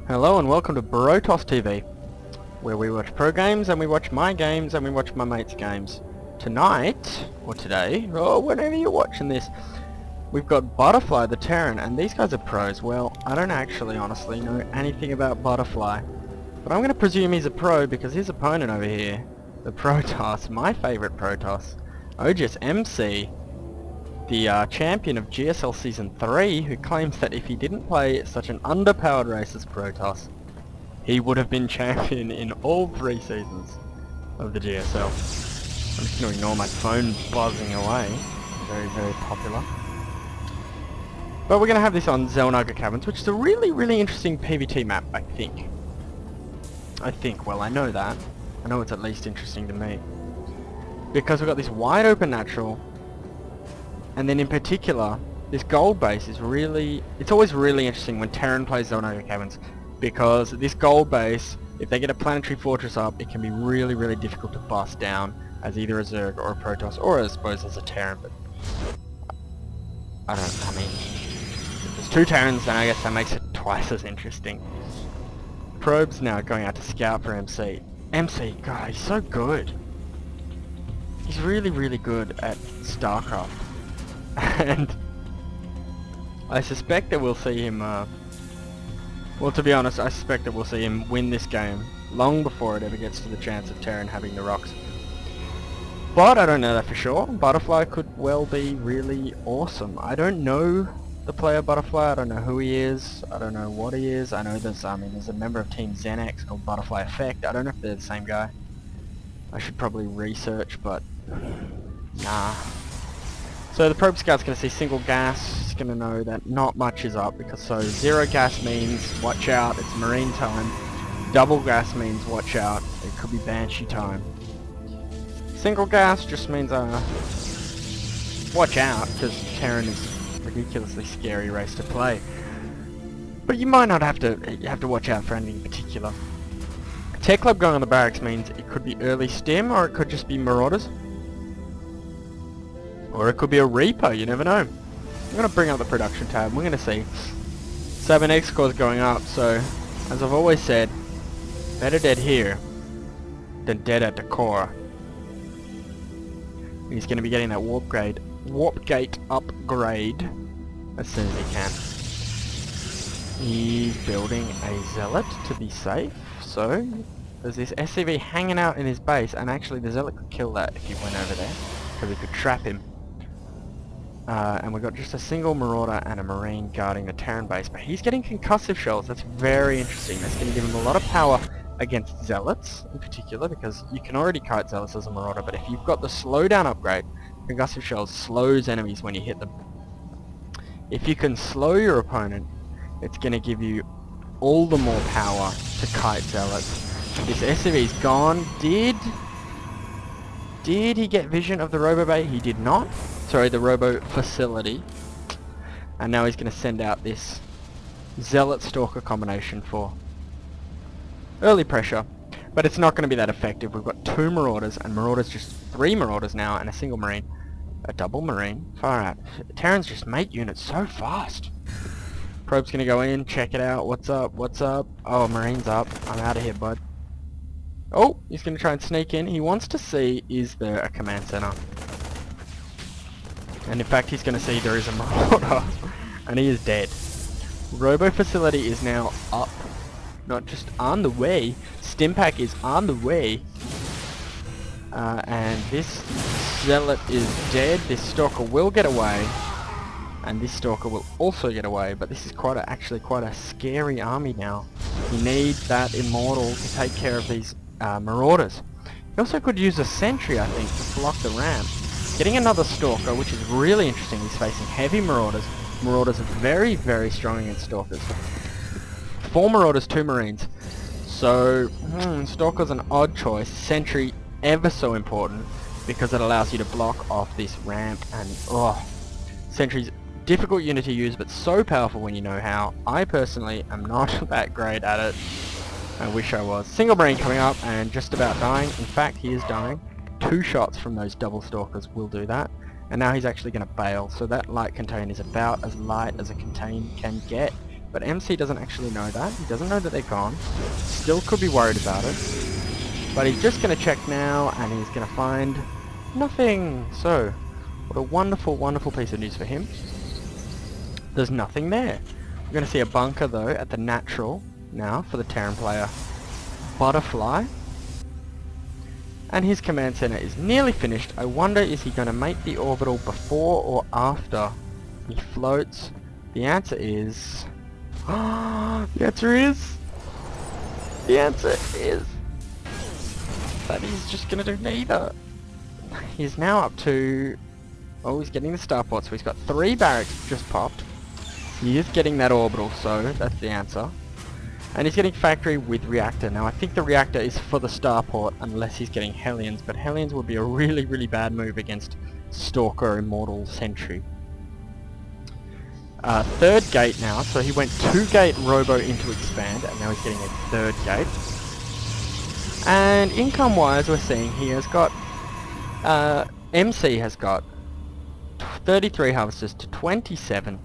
Hello and welcome to Brotos TV, where we watch pro games and we watch my games and we watch my mates' games. Tonight, or today, or whenever you're watching this, we've got Butterfly the Terran, and these guys are pros. Well, I don't actually honestly know anything about Butterfly, but I'm going to presume he's a pro because his opponent over here, the Protoss, my favourite Protoss, oGsMC, the champion of GSL Season 3, who claims that if he didn't play such an underpowered race as Protoss, he would have been champion in all 3 seasons of the GSL. I'm just going to ignore my phone buzzing away. Very, very popular. But we're going to have this on Xel'Naga Caverns, which is a really interesting PvT map, I think. Well, I know that. I know it's at least interesting to me. Because we've got this wide open natural, and then in particular, this gold base is really... It's always really interesting when Terran plays Xel'Naga Caverns, because this gold base, if they get a planetary fortress up, it can be really difficult to bust down as either a Zerg or a Protoss, or I suppose as a Terran, but... I mean... If there's 2 Terrans, then I guess that makes it twice as interesting. Probe's now going out to scout for MC. MC, God, he's so good. He's really good at StarCraft. And I suspect that we'll see him, well, to be honest, I suspect that we'll see him win this game long before it ever gets to the chance of Terran having the rocks. But I don't know that for sure. Butterfly could well be really awesome. I don't know the player Butterfly. I don't know who he is. I don't know what he is. I know there's a member of Team Xenex called Butterfly Effect. I don't know if they're the same guy. I should probably research, but nah. So the probe scout's going to see single gas. He's going to know that not much is up, because so 0 gas means watch out, it's marine time. Double gas means watch out, it could be banshee time. Single gas just means watch out, because Terran is a ridiculously scary race to play. But you might not have to watch out for anything in particular. Tech Club going on the barracks means it could be early stim, or it could just be marauders. Or it could be a Reaper, you never know. I'm going to bring up the production tab, we're going to see. 7X score's going up, so as I've always said, better dead here than dead at the core. He's going to be getting that warp gate upgrade as soon as he can. He's building a Zealot to be safe, so there's this SCV hanging out in his base, and actually the Zealot could kill that if he went over there, because he could trap him. And we've got just a single Marauder and a Marine guarding the Terran base, but he's getting concussive shells. That's very interesting. That's going to give him a lot of power against Zealots in particular, because you can already kite Zealots as a Marauder, but if you've got the slowdown upgrade, concussive shells slows enemies when you hit them. If you can slow your opponent, it's going to give you all the more power to kite Zealots. This SCV's gone. Did he get vision of the Robo Bay? He did not. Sorry, the Robo Facility. And now he's going to send out this Zealot Stalker combination for early pressure. But it's not going to be that effective. We've got 2 Marauders, and Marauders just 3 Marauders now, and a single Marine. A double Marine. Far out. Terrans just make units so fast. Probe's going to go in, check it out. What's up? What's up? Oh, Marine's up. I'm out of here, bud. Oh, he's going to try and sneak in. He wants to see, is there a command center? And in fact, he's going to see there is a Marauder. And he is dead. Robo Facility is now up. Not just on the way. Stimpack is on the way. And this Zealot is dead. This Stalker will get away. And this Stalker will also get away. But this is actually quite a scary army now. He needs that Immortal to take care of these Marauders. He also could use a Sentry, I think, to block the ramp. Getting another Stalker, which is really interesting. He's facing heavy Marauders. Marauders are very strong against Stalkers. 4 Marauders, 2 Marines. So, Stalker's an odd choice. Sentry, ever so important, because it allows you to block off this ramp. And, Sentry's difficult unit to use, but so powerful when you know how. I personally am not that great at it. I wish I was. Single Marine coming up and just about dying. In fact, he is dying. 2 shots from those double Stalkers will do that. And now he's actually going to bail. So that light contain is about as light as a contain can get. but MC doesn't actually know that. He doesn't know that they're gone. Still could be worried about it. But he's just going to check now, and he's going to find nothing. So, what a wonderful, wonderful piece of news for him. There's nothing there. We're going to see a bunker, though, at the natural now for the Terran player Butterfly. And his command center is nearly finished. I wonder, is he going to make the orbital before or after he floats? The answer is... The answer is that he's just going to do neither. He's now up to... Oh, he's getting the starport, so he's got 3 barracks just popped. He is getting that orbital, so that's the answer. And he's getting factory with reactor. Now I think the reactor is for the starport unless he's getting Hellions, but Hellions would be a really, really bad move against Stalker, Immortal, Sentry. 3rd gate now, so he went 2-gate robo into expand, and now he's getting a 3rd gate. And income wise, we're seeing he has got MC has got 33 harvesters to 27,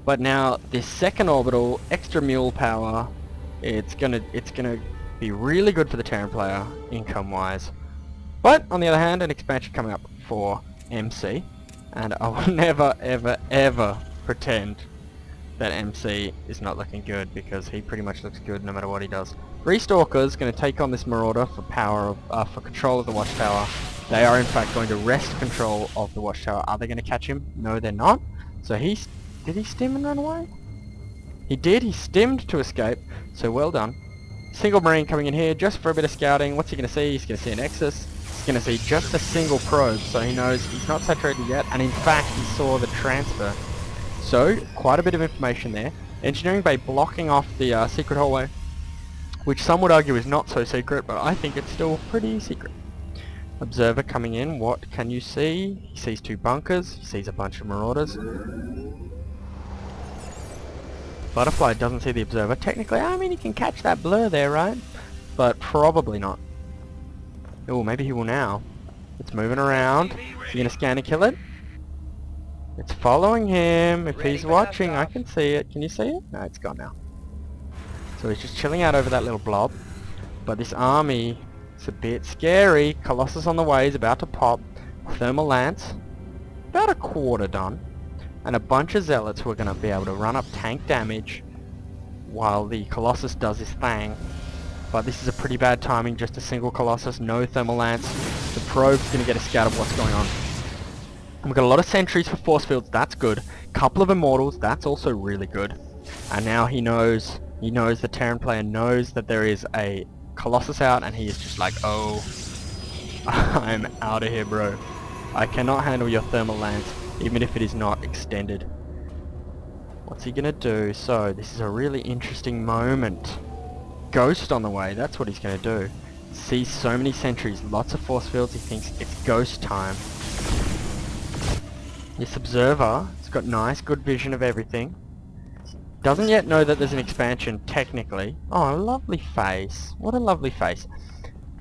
but now this 2nd orbital, extra mule power, it's gonna be really good for the Terran player income wise. But on the other hand, an expansion coming up for MC, and I will never ever ever pretend that MC is not looking good, because he pretty much looks good no matter what he does. 3 Stalkers going to take on this Marauder for power of, for control of the watchtower. They are in fact going to wrest control of the watchtower. Are they going to catch him? No, they're not. So did he stim and run away? He did. He stimmed to escape. So well done. Single Marine coming in here just for a bit of scouting. What's he going to see? He's going to see an Nexus. He's going to see just a single probe, so he knows he's not saturated yet. And in fact, he saw the transfer. So quite a bit of information there. Engineering Bay blocking off the secret hallway, which some would argue is not so secret, but I think it's still pretty secret. Observer coming in, what can you see? He sees 2 bunkers, he sees a bunch of Marauders. Butterfly doesn't see the Observer. Technically, I mean, he can catch that blur there, right? But probably not. Oh, maybe he will now. It's moving around. Is he going to scan and kill it? It's following him. If he's watching, I can see it. Can you see it? No, it's gone now. So he's just chilling out over that little blob. But this army, it's a bit scary. Colossus on the way, is about to pop. Thermal Lance, about a quarter done. And a bunch of Zealots who are going to be able to run up tank damage while the Colossus does his thing. But this is a pretty bad timing, just a single Colossus, no Thermal Lance. The probe's going to get a scout of what's going on. We've got a lot of sentries for force fields, that's good. Couple of Immortals, that's also really good. And now he knows, the Terran player knows that there is a Colossus out, and he is just like, oh, I'm out of here, bro. I cannot handle your Thermal Lance, even if it is not extended. What's he gonna do? So, this is a really interesting moment. Ghost on the way, that's what he's gonna do. Sees so many sentries, lots of force fields, he thinks it's ghost time. This Observer has got nice, good vision of everything. Doesn't yet know that there's an expansion, technically. Oh, a lovely face. What a lovely face.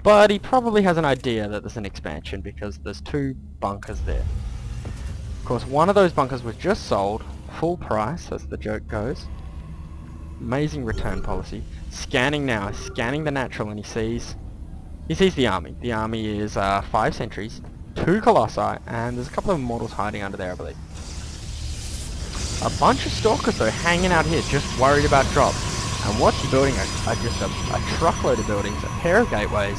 But he probably has an idea that there's an expansion, because there's 2 bunkers there. Of course, one of those bunkers was just sold, full price, as the joke goes. Amazing return policy. Scanning now, scanning the natural, and he sees the army. The army is 5 sentries, 2 Colossi, and there's a couple of Immortals hiding under there, I believe. A bunch of Stalkers though hanging out here, just worried about drop. And what's he building? Just a truckload of buildings, a pair of gateways.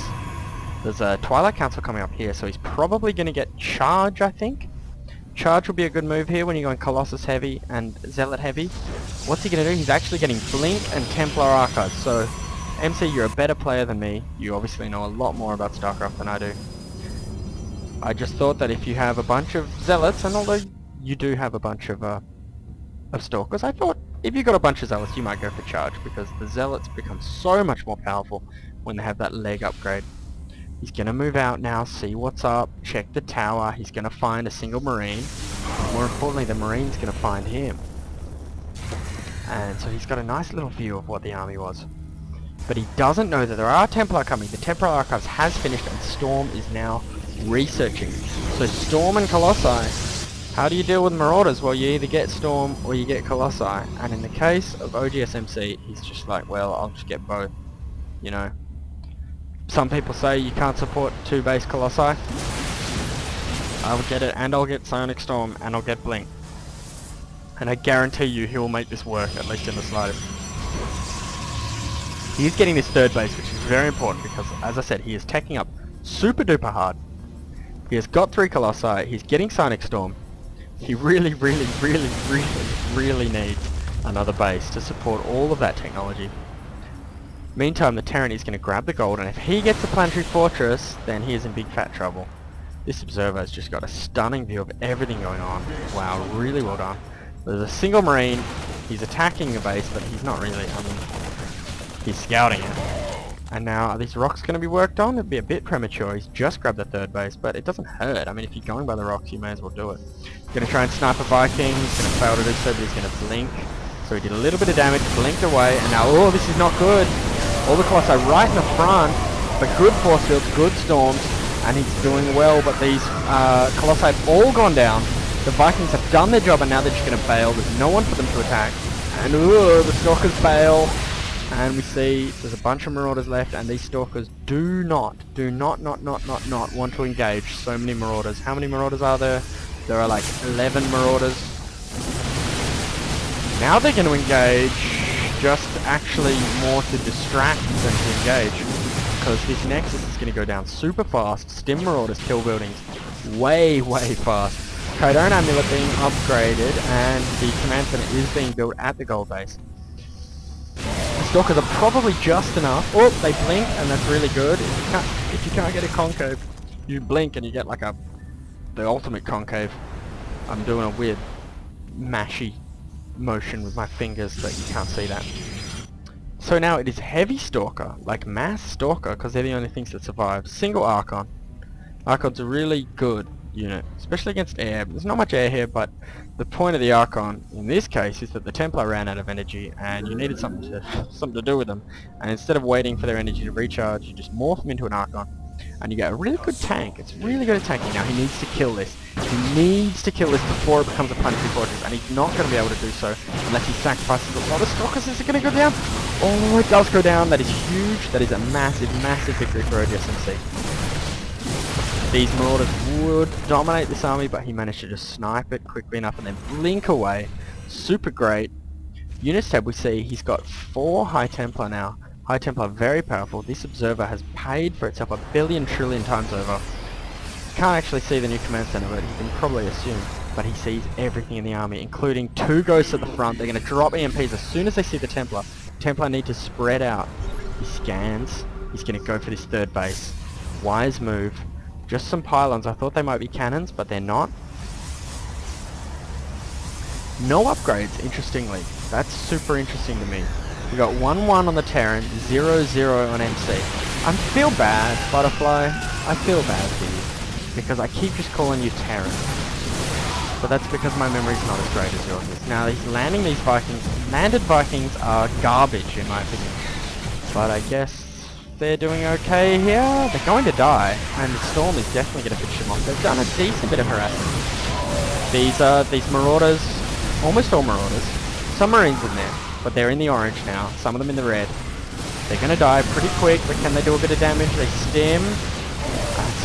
There's a Twilight Council coming up here, so he's probably going to get Charge, I think. Charge will be a good move here when you're going Colossus heavy and Zealot heavy. What's he going to do? He's actually getting Blink and Templar Archives. So, MC, you're a better player than me. You obviously know a lot more about StarCraft than I do. I just thought that if you have a bunch of Zealots, and although you do have a bunch of Stalkers, I thought if you got a bunch of Zealots, you might go for Charge, because the Zealots become so much more powerful when they have that leg upgrade. He's going to move out now, see what's up, check the tower. He's going to find a single Marine. More importantly, the Marine's going to find him. And so he's got a nice little view of what the army was. But he doesn't know that there are Templar coming. The Templar Archives has finished, and Storm is now researching. So Storm and Colossi How do you deal with Marauders? Well, you either get Storm or you get Colossi. And in the case of oGsMC, he's just like, well, I'll just get both. You know. Some people say you can't support 2 base Colossi. I'll get it, and I'll get Psionic Storm, and I'll get Blink. And I guarantee you he will make this work, at least in the slightest. He's getting this 3rd base, which is very important because, as I said, he is teching up super duper hard. He has got 3 Colossi, he's getting Psionic Storm. He really needs another base to support all of that technology. Meantime, the Terran is going to grab the gold, and if he gets the Planetary Fortress, then he is in big fat trouble. This Observer has just got a stunning view of everything going on. Wow, really well done. There's a single Marine. He's attacking the base, but he's not really. I mean, he's scouting it. And now, are these rocks going to be worked on? It'd be a bit premature. He's just grabbed the 3rd base, but it doesn't hurt. I mean, if you're going by the rocks, you may as well do it. He's going to try and snipe a Viking. He's going to fail to do so, but he's going to blink. So he did a little bit of damage, blinked away, and now, oh, this is not good. All the Colossi right in the front, but good force fields, good storms, and he's doing well, but these Colossi have all gone down. The Vikings have done their job, and now they're just going to bail. There's no one for them to attack. And the Stalkers bail. And we see there's a bunch of Marauders left, and these Stalkers do not want to engage so many Marauders. How many Marauders are there? There are like 11 Marauders. Now they're going to engage, just actually more to distract than to engage. Because this Nexus is going to go down super fast. Stim Marauders kill buildings way fast. Kaidoran Amulet being upgraded, and the command center is being built at the gold base. The Stalkers are probably just enough. Oh, they blink, and that's really good. If you can't get a concave, you blink and you get like the ultimate concave. I'm doing a weird mashy motion with my fingers that you can't see that. So now it is heavy Stalker, like mass Stalker, because they're the only things that survive. Single Archon. Archon's a really good unit, especially against air. There's not much air here, but the point of the Archon in this case is that the Templar ran out of energy, and you needed something to do with them. And instead of waiting for their energy to recharge, you just morph them into an Archon, and you get a really good tank. It's really good at tanking. Now he needs to kill this. He needs to kill this before it becomes a Planetary Fortress, and he's not going to be able to do so unless he sacrifices a lot of Stalkers. Is it going to go down? Oh, it does go down. That is huge. That is a massive victory for oGsMC. These Marauders would dominate this army, but he managed to just snipe it quickly enough and then blink away. Super great. Units tab, we see he's got 4 High Templar now. High Templar very powerful. This Observer has paid for itself 1 billion trillion times over. Can't actually see the new command center, but he can probably assume. But he sees everything in the army, including 2 ghosts at the front. They're going to drop EMPs as soon as they see the Templar. Templar need to spread out. He scans. He's going to go for this 3rd base. Wise move. Just some pylons. I thought they might be cannons, but they're not. No upgrades, interestingly. That's super interesting to me. We got 1-1 on the Terran, 0-0 on MC. I feel bad, Butterfly. I feel bad for you. Because I keep just calling you Terran. But that's because my memory's not as great as yours is. Now, he's landing these Vikings. Landed Vikings are garbage, in my opinion. But I guess they're doing okay here. They're going to die, and the Storm is definitely going to finish them off. They've done a decent bit of harassment. These Marauders, almost all Marauders, some Marines in there, but they're in the orange now, some of them in the red. They're going to die pretty quick, but can they do a bit of damage? They stim.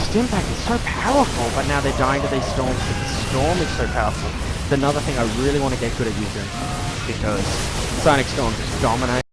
Stim pack is so powerful, but now they're dying to these Storms, but the Storm is so powerful. It's another thing I really want to get good at using, because Psionic Storm just dominates.